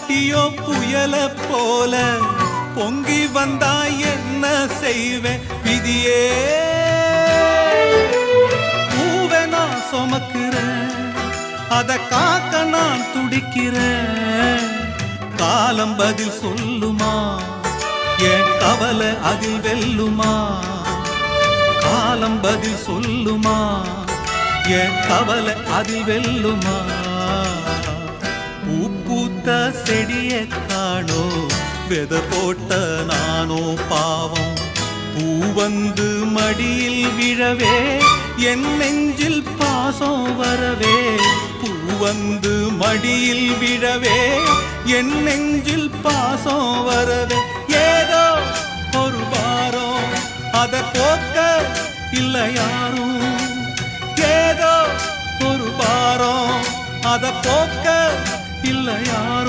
பொண்டாட்டியோ புயல போல பொங்கி வந்தா என்ன செய்வேன் விதியே. பூவை நான் சுமக்கிறேன், அத காக்க நான் துடிக்கிறேன். காலம் பதில் சொல்லுமா, என் கவலை அதில் வெல்லுமா. காலம் பதில் சொல்லுமா, என் கவலை அதில் வெல்லுமா. பூ பூத்த செடிய காணோ, வெத போட்ட நானோ பாவம். பூ வந்து மடியில் விழவே, என் நெஞ்சில் பாசம் வரவே. பூ வந்து மடியில் விழவே, என் நெஞ்சில் பாசம் வரவே. ஏதோ ஒரு வாரம் அத போக்க இல்ல யாரும். ஏதோ ஒரு வாரம் அத போக்க இல்ல யாரும்.